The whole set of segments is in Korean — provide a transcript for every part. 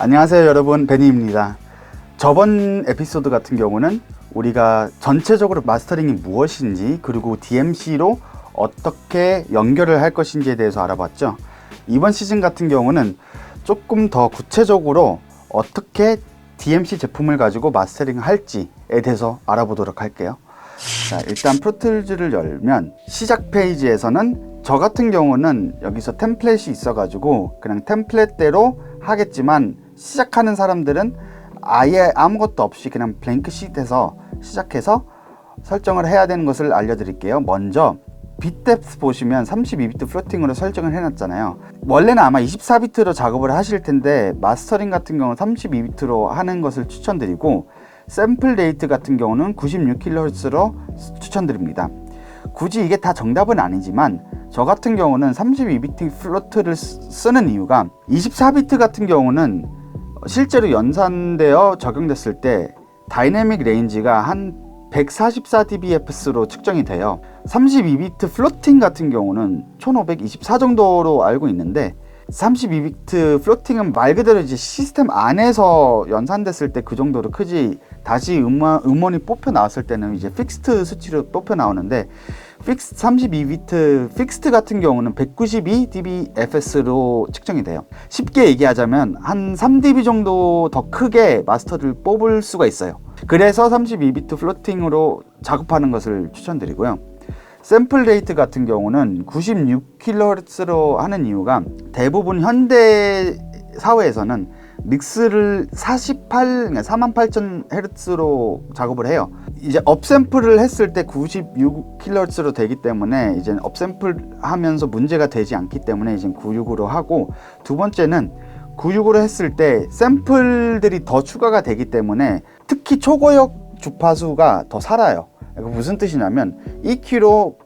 안녕하세요 여러분, 베니입니다. 저번 에피소드 같은 경우는 우리가 전체적으로 마스터링이 무엇인지, 그리고 DMC로 어떻게 연결을 할 것인지에 대해서 알아봤죠. 이번 시즌 같은 경우는 조금 더 구체적으로 어떻게 DMC 제품을 가지고 마스터링을 할지에 대해서 알아보도록 할게요. 자, 일단 프로툴즈를 열면 시작 페이지에서는 저 같은 경우는 여기서 템플릿이 있어가지고 그냥 템플릿대로 하겠지만, 시작하는 사람들은 아예 아무것도 없이 그냥 블랭크 시트에서 시작해서 설정을 해야 되는 것을 알려드릴게요. 먼저 빗뎁스 보시면 32비트 플로팅으로 설정을 해놨잖아요. 원래는 아마 24비트로 작업을 하실 텐데 마스터링 같은 경우는 32비트로 하는 것을 추천드리고, 샘플 레이트 같은 경우는 96kHz로 추천드립니다. 굳이 이게 다 정답은 아니지만 저 같은 경우는 32비트 플로트를 쓰는 이유가, 24비트 같은 경우는 실제로 연산되어 적용됐을 때 다이내믹 레인지가 한 144dBfs로 측정이 돼요. 32비트 플로팅 같은 경우는 1524 정도로 알고 있는데, 32비트 플로팅은 말 그대로 이제 시스템 안에서 연산됐을 때 그 정도로 크지, 다시 음원이 뽑혀 나왔을 때는 이제 픽스트 수치로 뽑혀 나오는데, 32비트 픽스트 같은 경우는 192dBfs로 측정이 돼요. 쉽게 얘기하자면 한 3dB 정도 더 크게 마스터를 뽑을 수가 있어요. 그래서 32비트 플로팅으로 작업하는 것을 추천드리고요. 샘플 레이트 같은 경우는 96kHz로 하는 이유가, 대부분 현대 사회에서는 믹스를 48000Hz로 작업을 해요. 이제 업샘플을 했을 때 96kHz로 되기 때문에 이제 업샘플 하면서 문제가 되지 않기 때문에 이제 96으로 하고, 두 번째는 96으로 했을 때 샘플들이 더 추가가 되기 때문에 특히 초고역 주파수가 더 살아요. 무슨 뜻이냐면 EQ로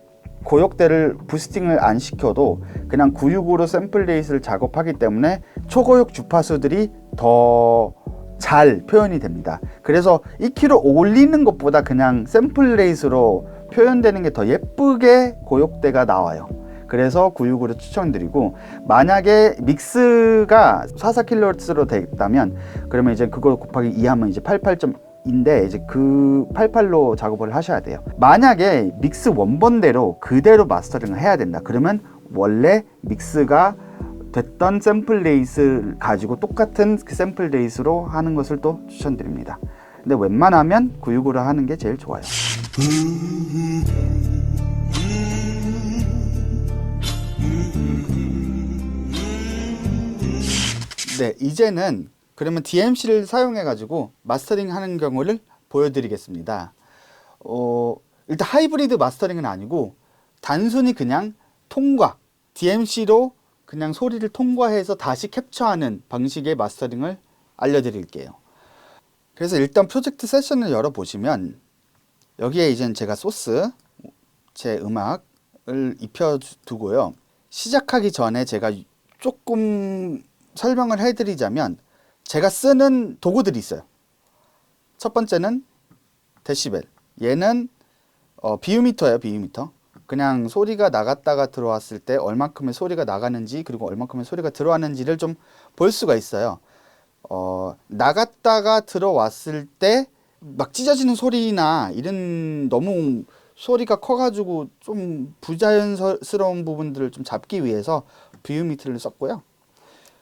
고역대를 부스팅을 안 시켜도 그냥 96으로 샘플 레이스를 작업하기 때문에 초고역 주파수들이 더 잘 표현이 됩니다. 그래서 EQ로 올리는 것보다 그냥 샘플 레이스로 표현되는 게 더 예쁘게 고역대가 나와요. 그래서 96으로 추천드리고, 만약에 믹스가 44kHz로 됐다면 그러면 이제 그걸 곱하기 2 하면 이제 88.인데 이제 그 88로 작업을 하셔야 돼요. 만약에 믹스 원본대로 그대로 마스터링을 해야 된다 그러면 원래 믹스가 됐던 샘플 레이스를 가지고 똑같은 그 샘플 레이스로 하는 것을 또 추천드립니다. 근데 웬만하면 96으로 하는 게 제일 좋아요. 네, 이제는 그러면 DMC를 사용해 가지고 마스터링 하는 경우를 보여드리겠습니다. 일단 하이브리드 마스터링은 아니고 단순히 그냥 통과, DMC로 그냥 소리를 통과해서 다시 캡처하는 방식의 마스터링을 알려드릴게요. 그래서 일단 프로젝트 세션을 열어보시면 여기에 이제 제가 소스, 제 음악을 입혀두고요. 시작하기 전에 제가 조금 설명을 해드리자면, 제가 쓰는 도구들이 있어요. 첫 번째는 데시벨, 얘는 비유미터예요. 비유미터. 그냥 소리가 나갔다가 들어왔을 때 얼만큼의 소리가 나가는지, 그리고 얼만큼의 소리가 들어왔는지를 좀 볼 수가 있어요. 나갔다가 들어왔을 때 막 찢어지는 소리나 이런 너무 소리가 커가지고 좀 부자연스러운 부분들을 좀 잡기 위해서 비유미터를 썼고요.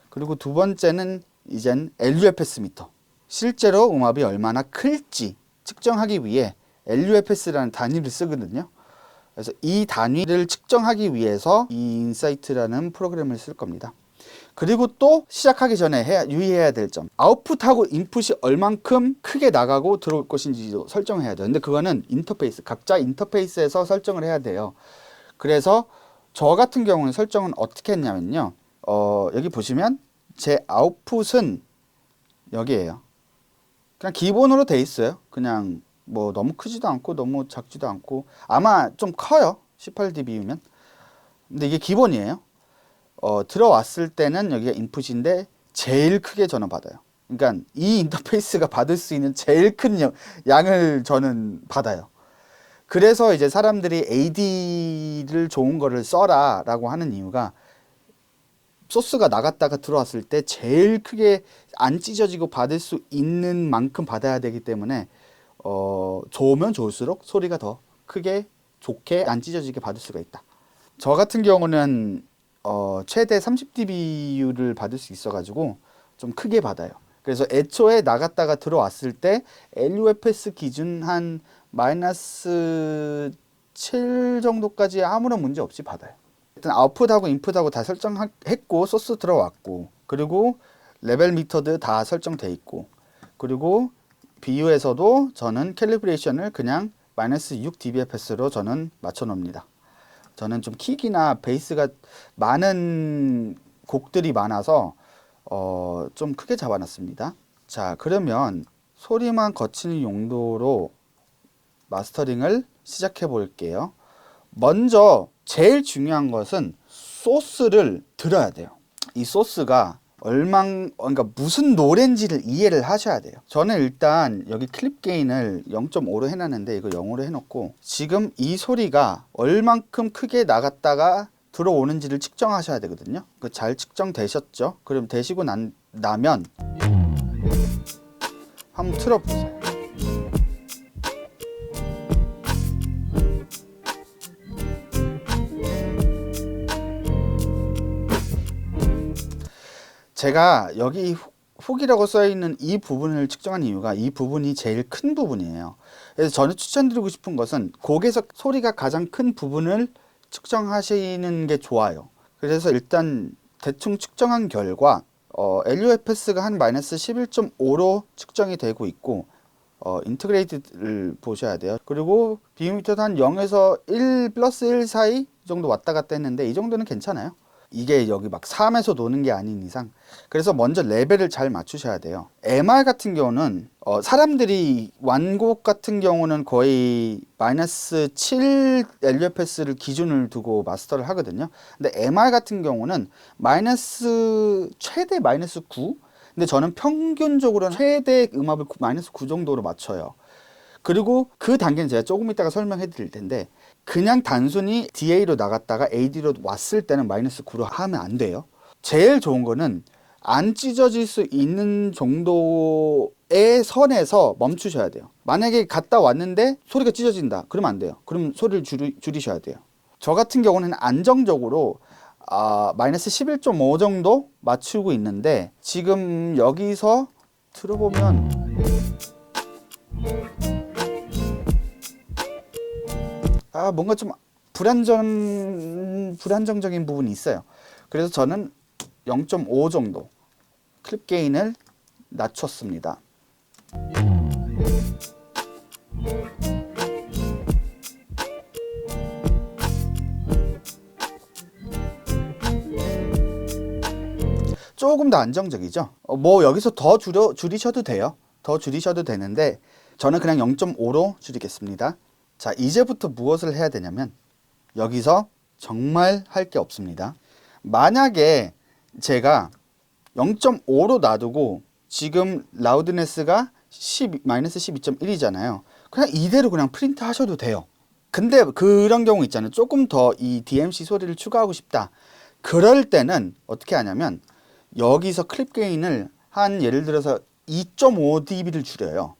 그리고 두 번째는 이젠 LUFS 미터, 실제로 음압이 얼마나 클지 측정하기 위해 LUFS라는 단위를 쓰거든요. 그래서 이 단위를 측정하기 위해서 이 인사이트라는 프로그램을 쓸 겁니다. 그리고 또 시작하기 전에 유의해야 될 점, 아웃풋하고 인풋이 얼만큼 크게 나가고 들어올 것인지도 설정해야 돼요. 근데 그거는 인터페이스, 각자 인터페이스에서 설정을 해야 돼요. 그래서 저 같은 경우는 설정은 어떻게 했냐면요, 여기 보시면 제 아웃풋은 여기에요. 그냥 기본으로 돼 있어요. 그냥 뭐 너무 크지도 않고 너무 작지도 않고, 아마 좀 커요, 18dB면. 근데 이게 기본이에요. 들어왔을 때는 여기가 인풋인데 제일 크게 저는 받아요. 그러니까 이 인터페이스가 받을 수 있는 제일 큰 양을 저는 받아요. 그래서 이제 사람들이 AD를 좋은 거를 써라 라고 하는 이유가, 소스가 나갔다가 들어왔을 때 제일 크게 안 찢어지고 받을 수 있는 만큼 받아야 되기 때문에 좋으면 좋을수록 소리가 더 크게 좋게 안 찢어지게 받을 수가 있다. 저 같은 경우는 최대 30dB를 받을 수 있어 가지고 좀 크게 받아요. 그래서 애초에 나갔다가 들어왔을 때 LUFS 기준 한 마이너스 7 정도까지 아무런 문제 없이 받아요. 일단 아웃풋하고 인풋하고 다 설정했고, 소스 들어왔고, 그리고 레벨 미터도 다 설정돼 있고, 그리고 BU에서도 저는 캘리브레이션을 그냥 마이너스 6 dBFS로 저는 맞춰 놓습니다. 저는 좀 킥이나 베이스가 많은 곡들이 많아서 좀 크게 잡아놨습니다. 자, 그러면 소리만 거치는 용도로 마스터링을 시작해 볼게요. 먼저 제일 중요한 것은 소스를 들어야 돼요. 이 소스가 그러니까 무슨 노래인지를 이해를 하셔야 돼요. 저는 일단 여기 클립 게인을 0.5로 해놨는데 이거 0으로 해놓고 지금 이 소리가 얼만큼 크게 나갔다가 들어오는지를 측정하셔야 되거든요. 그 잘 측정되셨죠? 그럼 되시고 나면 한번 틀어보세요. 제가 여기 훅이라고 써있는 이 부분을 측정한 이유가 이 부분이 제일 큰 부분이에요. 그래서 저는 추천드리고 싶은 것은 곡에서 소리가 가장 큰 부분을 측정하시는 게 좋아요. 그래서 일단 대충 측정한 결과 LUFS가 한 마이너스 11.5로 측정이 되고 있고 인트그레이드를 보셔야 돼요. 그리고 비미터도 한 0에서 1 플러스 1 사이 정도 왔다 갔다 했는데 이 정도는 괜찮아요. 이게 여기 막 3에서 노는 게 아닌 이상. 그래서 먼저 레벨을 잘 맞추셔야 돼요. MR 같은 경우는 사람들이 완곡 같은 경우는 거의 마이너스 7 LUFS를 기준을 두고 마스터를 하거든요. 근데 MR 같은 경우는 최대 마이너스 9. 근데 저는 평균적으로 최대 음압을 마이너스 9 정도로 맞춰요. 그리고 그 단계는 제가 조금 이따가 설명해 드릴 텐데, 그냥 단순히 DA로 나갔다가 AD로 왔을 때는 마이너스 9로 하면 안 돼요. 제일 좋은 거는 안 찢어질 수 있는 정도의 선에서 멈추셔야 돼요. 만약에 갔다 왔는데 소리가 찢어진다, 그러면 안 돼요. 그럼 소리를 줄이셔야 돼요. 저 같은 경우는 안정적으로 마이너스 11.5 정도 맞추고 있는데, 지금 여기서 들어보면 뭔가 좀 불안정적인 부분이 있어요. 그래서 저는 0.5 정도 클립 게인을 낮췄습니다. 조금 더 안정적이죠. 뭐 여기서 더 줄이셔도 돼요. 더 줄이셔도 되는데 저는 그냥 0.5로 줄이겠습니다. 자, 이제부터 무엇을 해야 되냐면 여기서 정말 할 게 없습니다. 만약에 제가 0.5로 놔두고 지금 라우드네스가 마이너스 12.1이잖아요. 그냥 이대로 그냥 프린트 하셔도 돼요. 근데 그런 경우 있잖아요. 조금 더 이 DMC 소리를 추가하고 싶다. 그럴 때는 어떻게 하냐면 여기서 클립 게인을 한 예를 들어서 2.5 dB를 줄여요.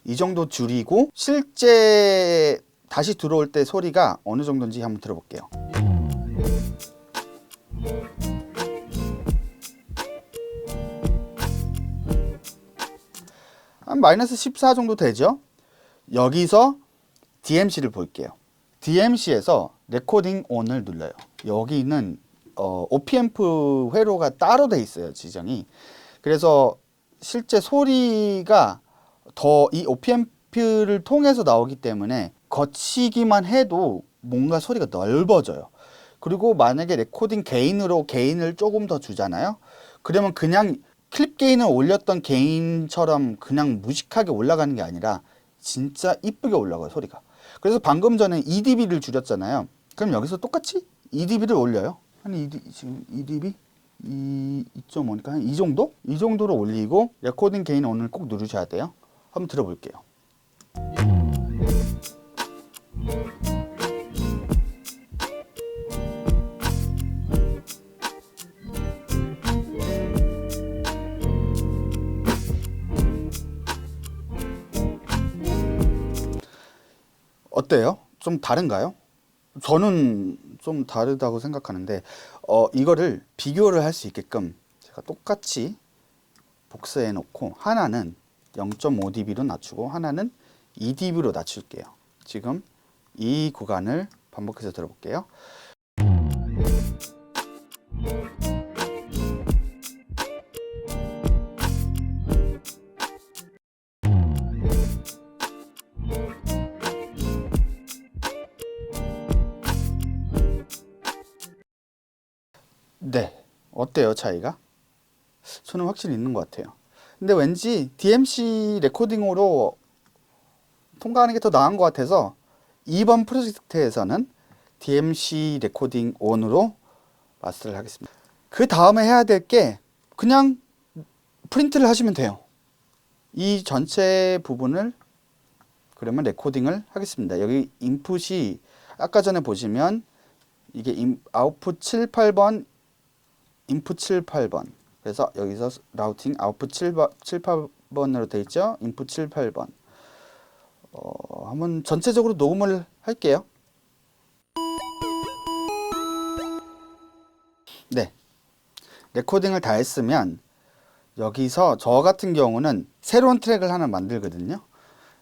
이 정도 줄이고 실제 다시 들어올 때 소리가 어느 정도인지 한번 들어볼게요. 한 마이너스 14 정도 되죠? 여기서 DMC를 볼게요. DMC에서 레코딩 온을 눌러요. 여기는 OP앰프 회로가 따로 돼 있어요, 지정이. 그래서 실제 소리가 더 이 OP앰프를 통해서 나오기 때문에 거치기만 해도 뭔가 소리가 넓어져요. 그리고 만약에 레코딩 게인으로 게인을 조금 더 주잖아요. 그러면 그냥 클립 게인을 올렸던 게인처럼 그냥 무식하게 올라가는 게 아니라 진짜 이쁘게 올라가요, 소리가. 그래서 방금 전에 2dB를 줄였잖아요. 그럼 여기서 똑같이 2dB를 올려요. 지금 2dB? 2.5니까 한 이 정도? 이 정도로 올리고 레코딩 게인 온을 꼭 누르셔야 돼요. 한번 들어볼게요. 어때요? 좀 다른가요? 저는 좀 다르다고 생각하는데 이거를 비교를 할 수 있게끔 제가 똑같이 복사해 놓고 하나는 0.5dB로 낮추고 하나는 2dB로 낮출게요. 지금 이 구간을 반복해서 들어볼게요. 네, 어때요, 차이가? 저는 확실히 있는 것 같아요. 근데 왠지 DMC 레코딩으로 통과하는 게 더 나은 것 같아서 이번 프로젝트에서는 DMC 레코딩 온으로 마스터를 하겠습니다. 그 다음에 해야 될 게 그냥 프린트를 하시면 돼요. 이 전체 부분을 그러면 레코딩을 하겠습니다. 여기 인풋이 아까 전에 보시면 이게 아웃풋 7, 8번, 인풋 7, 8번. 그래서 여기서 라우팅 아웃풋 7, 8번으로 되어 있죠. 인풋 7, 8번. 한번 전체적으로 녹음을 할게요. 네. 레코딩을 다 했으면 여기서 저 같은 경우는 새로운 트랙을 하나 만들거든요.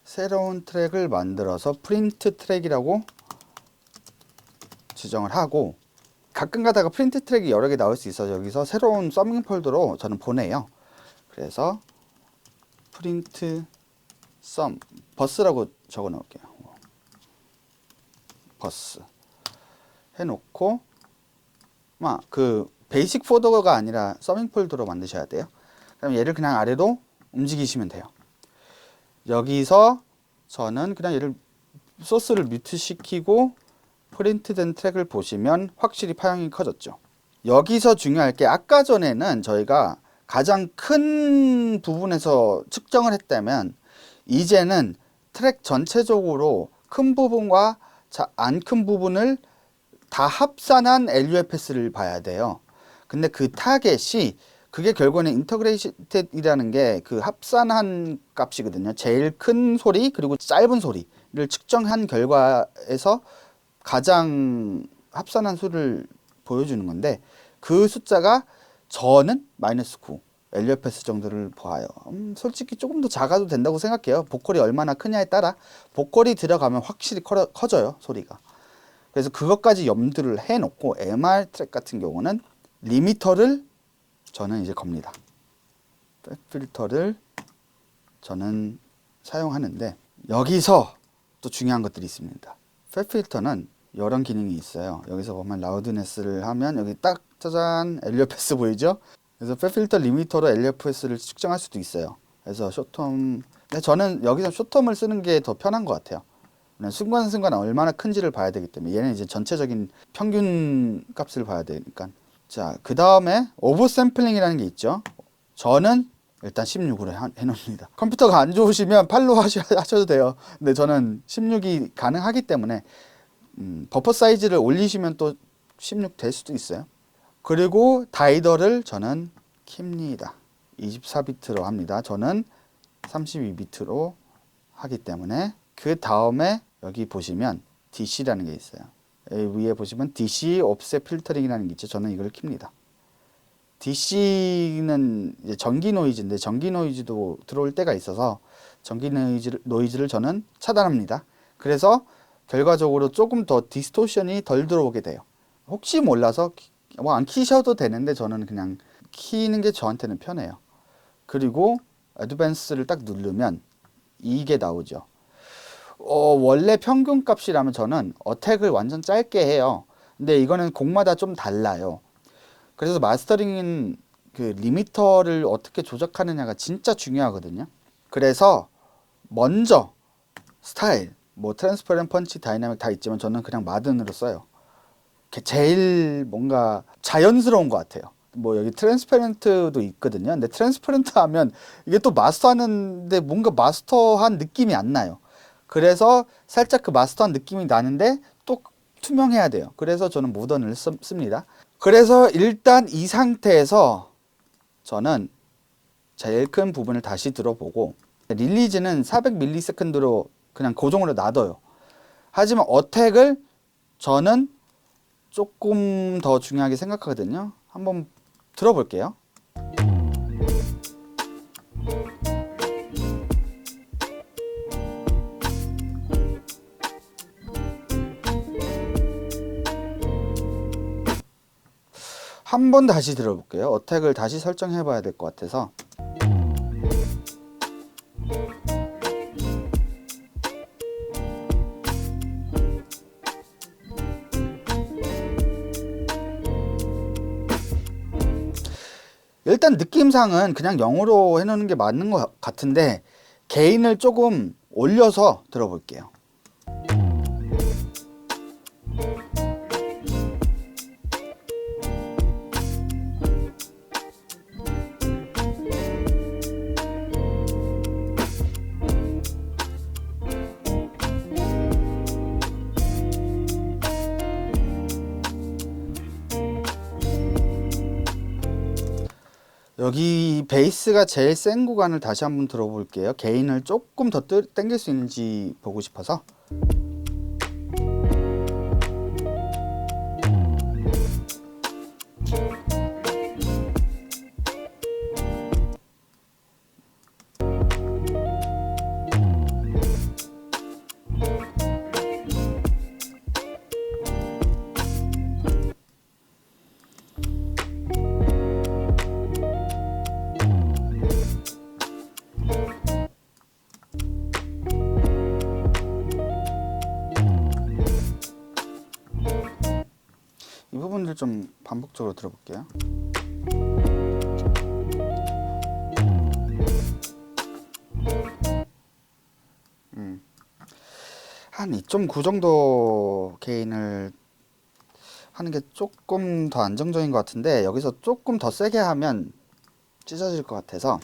새로운 트랙을 만들어서 프린트 트랙이라고 지정을 하고 가끔 가다가 프린트 트랙이 여러 개 나올 수 있어서 여기서 새로운 서밍 폴더로 저는 보내요. 그래서 프린트 썸 버스라고 적어 놓을게요. 버스 해놓고 그 베이직 폴더가 아니라 서밍 폴더로 만드셔야 돼요. 그럼 얘를 그냥 아래로 움직이시면 돼요. 여기서 저는 그냥 얘를 소스를 뮤트 시키고 프린트된 트랙을 보시면 확실히 파형이 커졌죠. 여기서 중요할 게 아까 전에는 저희가 가장 큰 부분에서 측정을 했다면 이제는 트랙 전체적으로 큰 부분과 안 큰 부분을 다 합산한 LUFS를 봐야 돼요. 근데 그 타겟이 그게 결국에는 인터그레이티드이라는 게 그 합산한 값이거든요. 제일 큰 소리 그리고 짧은 소리를 측정한 결과에서 가장 합산한 수를 보여주는 건데 그 숫자가 저는 -9 LUFS 정도를 봐요. 솔직히 조금 더 작아도 된다고 생각해요. 보컬이 얼마나 크냐에 따라 보컬이 들어가면 확실히 커져요 소리가. 그래서 그것까지 염두를 해놓고 MR 트랙 같은 경우는 리미터를 저는 이제 겁니다. 필터를 저는 사용하는데 여기서 또 중요한 것들이 있습니다. 팹 필터는 이런 기능이 있어요. 여기서 보면 라우드네스를 하면 여기 딱 짜잔 LUFS 보이죠? 그래서 팹 필터 리미터로 LUFS를 측정할 수도 있어요. 그래서 숏텀 근데 저는 여기서 숏텀을 쓰는 게 더 편한 것 같아요. 순간순간 얼마나 큰지를 봐야 되기 때문에 얘는 이제 전체적인 평균 값을 봐야 되니까. 자, 그 다음에 오버 샘플링이라는 게 있죠. 저는 일단 16으로 해놓습니다. 컴퓨터가 안 좋으시면 8로 하셔도 돼요. 근데 저는 16이 가능하기 때문에 버퍼 사이즈를 올리시면 또 16 될 수도 있어요. 그리고 다이더를 저는 킵니다. 24비트로 합니다. 저는 32비트로 하기 때문에. 그 다음에 여기 보시면 DC라는 게 있어요. 위에 보시면 DC 옵셋 필터링이라는 게 있죠. 저는 이걸 킵니다. DC는 이제 전기 노이즈인데 전기 노이즈도 들어올 때가 있어서 전기 노이즈를 저는 차단합니다. 그래서 결과적으로 조금 더 디스토션이 덜 들어오게 돼요. 혹시 몰라서 뭐 안 키셔도 되는데 저는 그냥 키는 게 저한테는 편해요. 그리고 어드밴스를 딱 누르면 이게 나오죠. 원래 평균 값이라면 저는 어택을 완전 짧게 해요. 근데 이거는 곡마다 좀 달라요. 그래서 마스터링은 그 리미터를 어떻게 조작하느냐가 진짜 중요하거든요. 그래서 먼저 스타일, 뭐 트랜스퍼런 펀치, 다이나믹 다 있지만 저는 그냥 마든으로 써요. 제일 뭔가 자연스러운 것 같아요. 뭐 여기 트랜스퍼런트도 있거든요. 근데 트랜스퍼런트 하면 이게 또 마스터하는데 뭔가 마스터한 느낌이 안 나요. 그래서 살짝 그 마스터한 느낌이 나는데 또 투명해야 돼요. 그래서 저는 모던을 씁니다. 그래서 일단 이 상태에서 저는 제일 큰 부분을 다시 들어보고 릴리즈는 400ms로 그냥 고정으로 놔둬요. 하지만 어택을 저는 조금 더 중요하게 생각하거든요. 한번 들어볼게요. 한 번 다시 들어볼게요. 어택을 다시 설정해 봐야 될 것 같아서. 일단 느낌상은 그냥 0으로 해놓는 게 맞는 것 같은데 게인을 조금 올려서 들어볼게요. 여기 베이스가 제일 센 구간을 다시 한번 들어볼게요. 게인을 조금 더 당길 수 있는지 보고 싶어서. 이 부분들 좀 반복적으로 들어볼게요. 한 2.9 정도 게인을 하는 게 조금 더 안정적인 것 같은데 여기서 조금 더 세게 하면 찢어질 것 같아서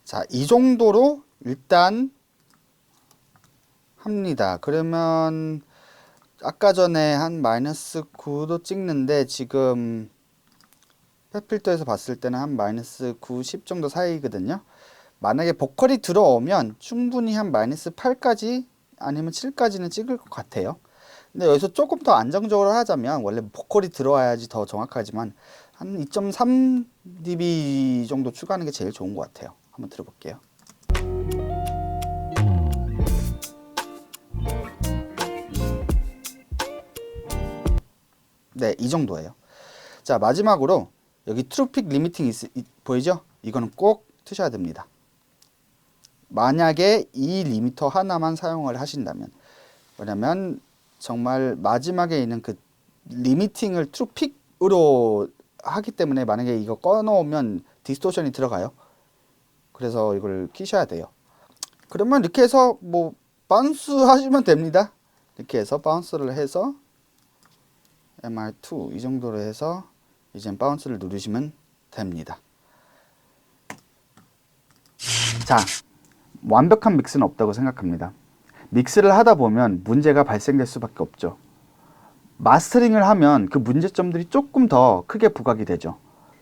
자, 이 정도로 일단 합니다. 그러면 아까 전에 한 마이너스 9도 찍는데 지금 펫필터에서 봤을 때는 한 마이너스 9, 10 정도 사이거든요. 만약에 보컬이 들어오면 충분히 한 마이너스 8까지 아니면 7까지는 찍을 것 같아요. 근데 여기서 조금 더 안정적으로 하자면 원래 보컬이 들어와야지 더 정확하지만 한 2.3 dB 정도 추가하는 게 제일 좋은 것 같아요. 한번 들어볼게요. 네, 이 정도예요. 자, 마지막으로 여기 트루픽 리미팅 보이죠? 이거는 꼭 트셔야 됩니다. 만약에 이 리미터 하나만 사용을 하신다면, 왜냐면 정말 마지막에 있는 그 리미팅을 트루픽으로 하기 때문에 만약에 이거 꺼놓으면 디스토션이 들어가요. 그래서 이걸 키셔야 돼요. 그러면 이렇게 해서 뭐 바운스 하시면 됩니다. 이렇게 해서 바운스를 해서 MR2 이 정도로 해서 이제 바운스를 누르시면 됩니다. 자, 완벽한 믹스는 없다고 생각합니다. 믹스를 하다 보면 문제가 발생될 수밖에 없죠. 마스터링을 하면 그 문제점들이 조금 더 크게 부각이 되죠.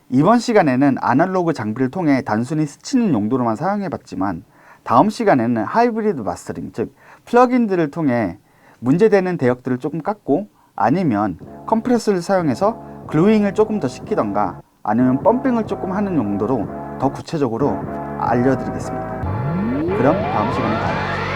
이번 시간에는 아날로그 장비를 통해 단순히 스치는 용도로만 사용해 봤지만 다음 시간에는 하이브리드 마스터링, 즉 플러그인들을 통해 문제되는 대역들을 조금 깎고 아니면 컴프레서를 사용해서 글루잉을 조금 더 시키던가 아니면 펌핑을 조금 하는 용도로 더 구체적으로 알려드리겠습니다. 그럼 다음 시간에 봐요.